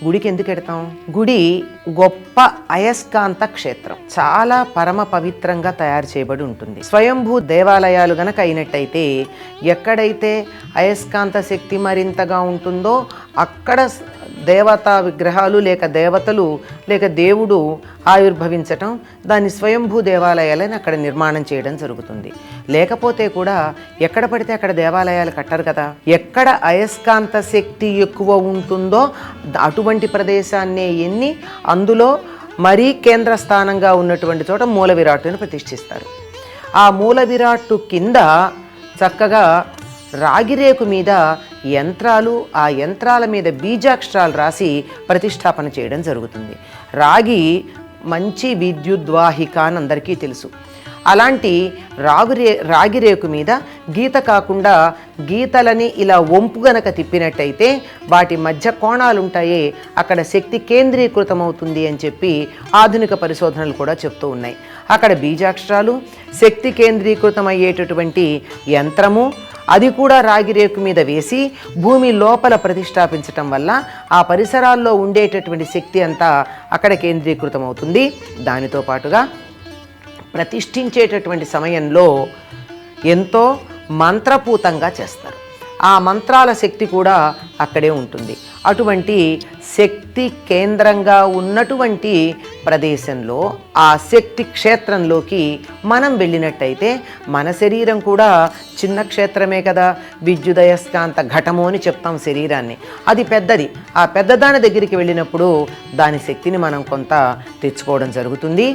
గుడికి ఎందుకు ఎడతాం? గుడి గొప్ప అయస్కాంత క్షేత్రం, చాలా పరమ పవిత్రంగా తయారు చేయబడి ఉంటుంది. స్వయంభూ దేవాలయాలు గనక అయినట్టయితే ఎక్కడైతే అయస్కాంత శక్తి మరింతగా ఉంటుందో అక్కడ దేవతా విగ్రహాలు లేక దేవతలు లేక దేవుడు ఆవిర్భవించటం, దాన్ని స్వయంభూ దేవాలయాలని అక్కడ నిర్మాణం చేయడం జరుగుతుంది. లేకపోతే కూడా ఎక్కడ పడితే అక్కడ దేవాలయాలు కట్టరు కదా. ఎక్కడ అయస్కాంత శక్తి ఎక్కువ ఉంటుందో అటువంటి ప్రదేశాన్నే ఎన్ని అందులో మరీ కేంద్ర స్థానంగా ఉన్నటువంటి చోట మూల విరాట్టుని ప్రతిష్ఠిస్తారు. ఆ మూల విరాట్టు కింద చక్కగా రాగిరేకు మీద యంత్రాలు, ఆ యంత్రాల మీద బీజాక్షరాలు రాసి ప్రతిష్టాపన చేయడం జరుగుతుంది. రాగి మంచి విద్యుద్వాహిక అని అందరికీ తెలుసు. అలాంటి రాగిరేకు మీద గీత కాకుండా గీతలని ఇలా వంపు గనక తిప్పినట్టయితే వాటి మధ్య కోణాలుంటాయే, అక్కడ శక్తి కేంద్రీకృతమవుతుంది అని చెప్పి ఆధునిక పరిశోధనలు కూడా చెప్తూ ఉన్నాయి. అక్కడ బీజాక్షరాలు, శక్తి కేంద్రీకృతమయ్యేటటువంటి యంత్రము, అది కూడా రాగిరేకు మీద వేసి భూమి లోపల ప్రతిష్టాపించటం వల్ల ఆ పరిసరాల్లో ఉండేటటువంటి శక్తి అంతా అక్కడ కేంద్రీకృతమవుతుంది. దానితో పాటుగా ప్రతిష్ఠించేటటువంటి సమయంలో ఎంతో మంత్రపూతంగా చేస్తారు. ఆ మంత్రాల శక్తి కూడా అక్కడే ఉంటుంది. అటువంటి శక్తి కేంద్రంగా ఉన్నటువంటి ప్రదేశంలో, ఆ శక్తి క్షేత్రంలోకి మనం వెళ్ళినట్టయితే మన శరీరం కూడా చిన్న క్షేత్రమే కదా, విద్యుదయస్కాంత ఘటము అని చెప్తాం శరీరాన్ని. అది పెద్దది. ఆ పెద్దదాని దగ్గరికి వెళ్ళినప్పుడు దాని శక్తిని మనం కొంత తెచ్చుకోవడం జరుగుతుంది.